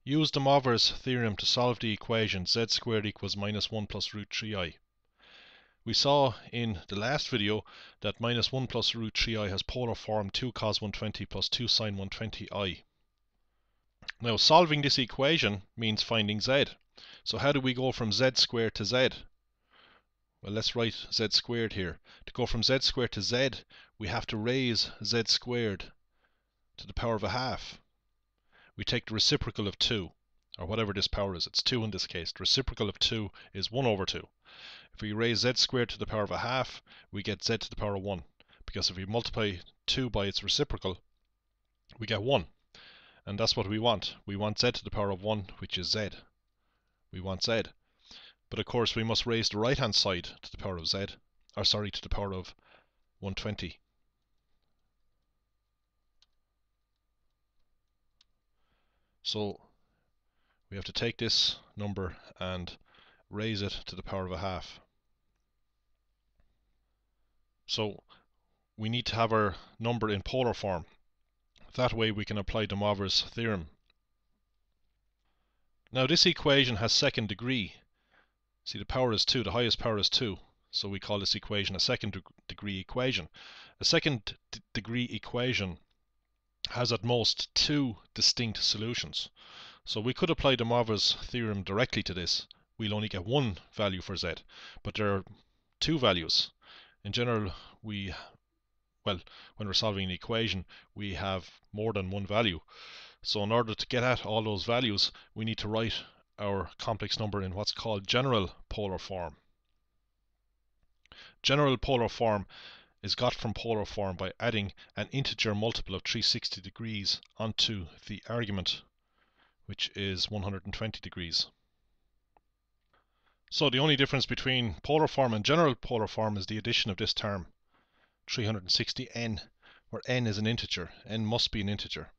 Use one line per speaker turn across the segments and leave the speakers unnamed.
Use the Moivre's theorem to solve the equation z squared equals minus 1 plus root 3i. We saw in the last video that minus 1 plus root 3i has polar form 2 cos 120 plus 2 sin 120i. Now solving this equation means finding z. So how do we go from z squared to z? Well, let's write z squared here. To go from z squared to z, we have to raise z squared to the power of a half. We take the reciprocal of 2, or whatever this power is. It's 2 in this case. The reciprocal of 2 is 1 over 2. If we raise z squared to the power of a half, we get z to the power of 1. Because if we multiply 2 by its reciprocal, we get 1. And that's what we want. We want z to the power of 1, which is z. We want z. But of course we must raise the right hand side to the power of z, or sorry, to the power of 120. So we have to take this number and raise it to the power of a half. So we need to have our number in polar form. That way we can apply de Moivre's theorem. Now this equation has second degree. See, the power is 2, the highest power is 2. So we call this equation a second degree equation. A second degree equation has at most 2 distinct solutions. So we could apply de Moivre's theorem directly to this. We'll only get one value for z, but there are 2 values. In general, when we're solving an equation, we have more than one value. So in order to get at all those values, we need to write our complex number in what's called general polar form. General polar form is got from polar form by adding an integer multiple of 360 degrees onto the argument, which is 120 degrees. So the only difference between polar form and general polar form is the addition of this term, 360n, where n is an integer. N must be an integer.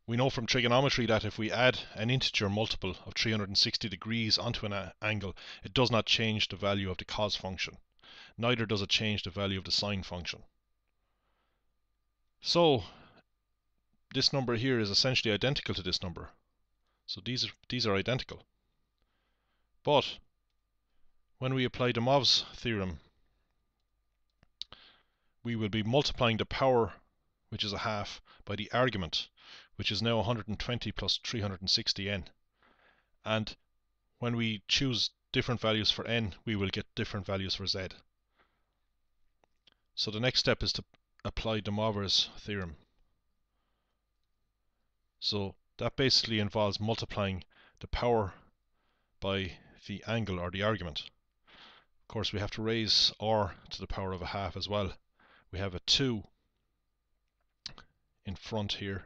We know from trigonometry that if we add an integer multiple of 360 degrees onto an angle, it does not change the value of the cos function. Neither does it change the value of the sine function. So this number here is essentially identical to this number. So these are identical. But when we apply de Moivre's theorem, we will be multiplying the power, which is a half, by the argument, which is now 120 plus 360n. And when we choose different values for n, we will get different values for z. So the next step is to apply de Moivre's theorem. So that basically involves multiplying the power by the angle or the argument. Of course, we have to raise r to the power of a half as well. We have a 2 in front here.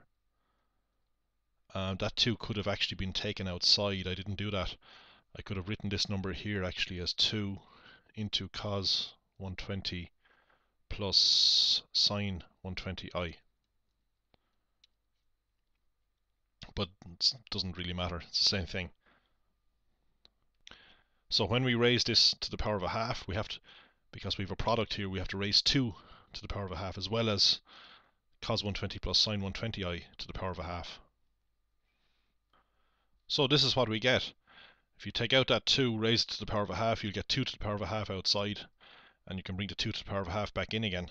That 2 could have actually been taken outside. I didn't do that. I could have written this number here actually as 2 into cos 120 plus sine 120i. But it doesn't really matter. It's the same thing. So when we raise this to the power of a half, we have to, because we have a product here, we have to raise 2 to the power of a half as well as cos 120 plus sine 120i to the power of a half. So this is what we get. If you take out that 2 raised to the power of a half, you'll get 2 to the power of a half outside, and you can bring the 2 to the power of a half back in again.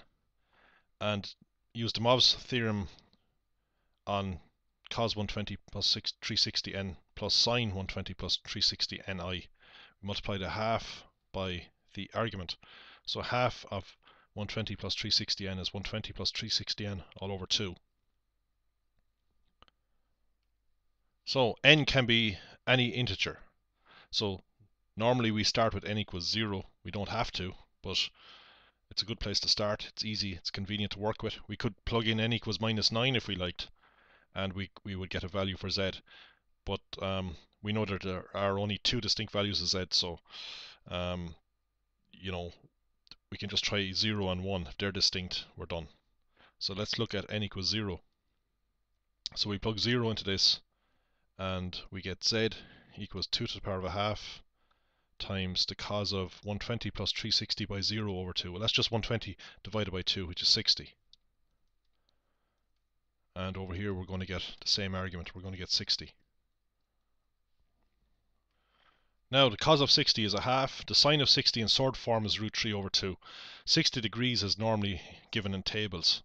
And use de Moivre's theorem on cos 120 plus 360n plus sine 120 plus 360ni. We multiply the half by the argument. So half of 120 plus 360n is 120 plus 360n all over 2. So n can be any integer. So normally we start with n equals 0. We don't have to, but it's a good place to start. It's easy, it's convenient to work with. We could plug in n equals minus 9 if we liked, and we would get a value for z. But we know that there are only 2 distinct values of z, so we can just try 0 and 1. If they're distinct, we're done. So let's look at n equals 0. So we plug 0 into this, and we get z equals 2 to the power of a half times the cos of 120 plus 360 by 0 over 2. Well, that's just 120 divided by 2, which is 60. And over here we're going to get the same argument. We're going to get 60. Now the cos of 60 is a half. The sine of 60 in surd form is root 3 over 2. 60 degrees is normally given in tables.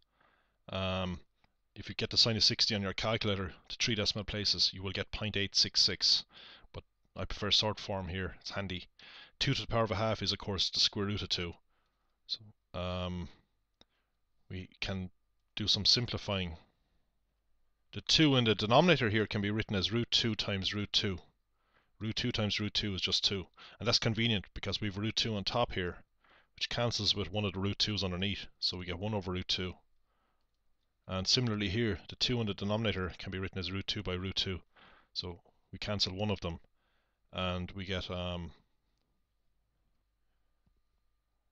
If you get the sine of 60 on your calculator to 3 decimal places, you will get 0.866. But I prefer surd form here. It's handy. 2 to the power of a half is of course the square root of 2. So we can do some simplifying. The 2 in the denominator here can be written as root 2 times root 2. Root 2 times root 2 is just 2. And that's convenient because we have root 2 on top here, which cancels with one of the root 2's underneath. So we get 1 over root 2. And similarly here, the 2 in the denominator can be written as root 2 by root 2. So we cancel one of them. And we get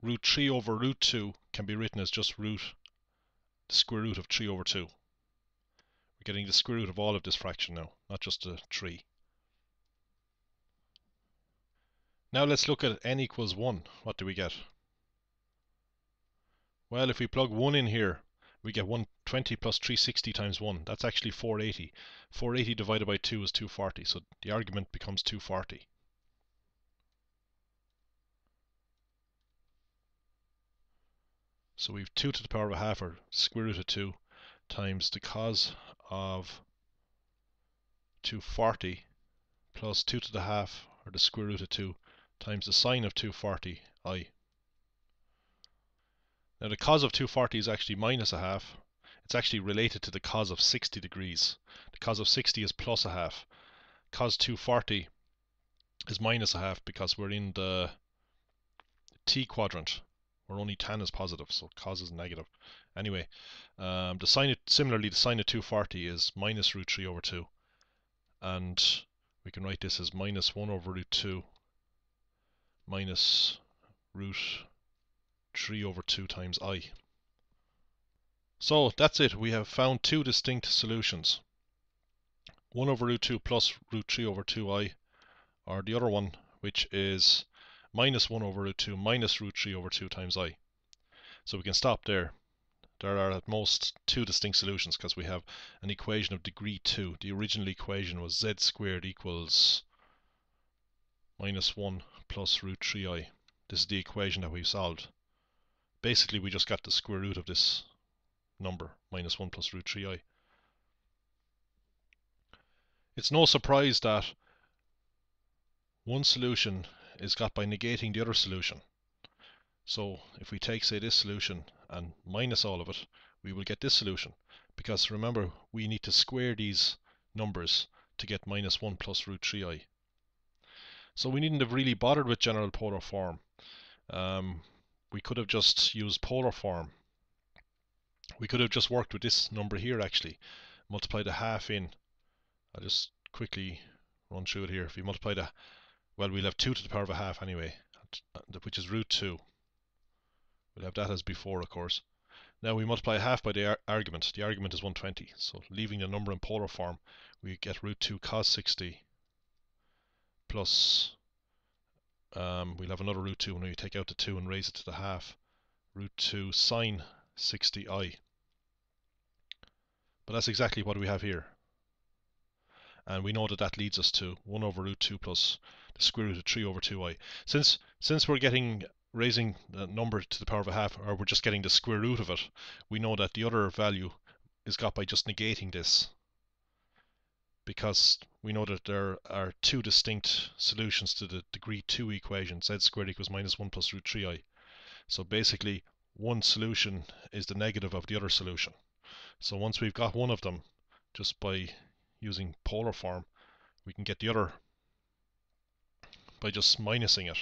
root 3 over root 2 can be written as just the square root of 3 over 2. We're getting the square root of all of this fraction now, not just the 3. Now let's look at n equals 1. What do we get? Well, if we plug 1 in here, we get 120 plus 360 times 1. That's actually 480. 480 divided by 2 is 240, so the argument becomes 240. So we have 2 to the power of a half, or square root of 2, times the cos of 240 plus 2 to the half, or the square root of 2, times the sine of 240i. Now the cos of 240 is actually minus a half. It's actually related to the cos of 60 degrees. The cos of 60 is plus a half. Cos 240 is minus a half because we're in the t quadrant, where only tan is positive, so cos is negative. Anyway, similarly, the sine of 240 is minus root 3 over 2. And we can write this as minus 1 over root 2 minus root 3 over 2 times I. So that's it. We have found two distinct solutions. 1 over root 2 plus root 3 over 2i, or the other one, which is minus 1 over root 2 minus root 3 over 2 times I. So we can stop there. There are at most two distinct solutions because we have an equation of degree 2. The original equation was z squared equals minus 1 plus root 3i. This is the equation that we've solved. Basically, we just got the square root of this number, minus 1 plus root 3i. It's no surprise that one solution is got by negating the other solution. So if we take, say, this solution and minus all of it, we will get this solution. Because remember, we need to square these numbers to get minus 1 plus root 3i. So we needn't have really bothered with general polar form. We could have just used polar form. We could have just worked with this number here actually. Multiply the half in. I'll just quickly run through it here. If we multiply the, well, we'll have 2 to the power of a half anyway, which is root 2. We'll have that as before, of course. Now we multiply half by the argument. The argument is 120. So leaving the number in polar form, we get root 2 cos 60 plus, we'll have another root 2 when we take out the 2 and raise it to the half. Root 2 sine 60i. But that's exactly what we have here. And we know that that leads us to 1 over root 2 plus the square root of 3 over 2i. Since we're raising the number to the power of a half, or we're just getting the square root of it, we know that the other value is got by just negating this. Because we know that there are two distinct solutions to the degree 2 equation, z squared equals minus 1 plus root 3i. So basically, one solution is the negative of the other solution. So once we've got one of them, just by using polar form, we can get the other by just minusing it.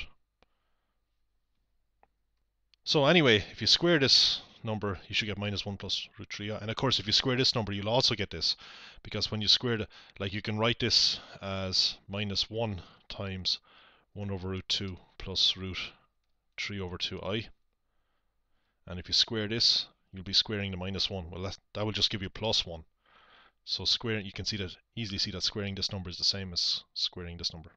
So anyway, if you square this number, you should get minus 1 plus root 3i. And of course, if you square this number, you'll also get this. Because when you square it, like you can write this as minus 1 times 1 over root 2 plus root 3 over 2i. And if you square this, you'll be squaring the minus 1. Well, that will just give you plus 1. So squaring, you can easily see that squaring this number is the same as squaring this number.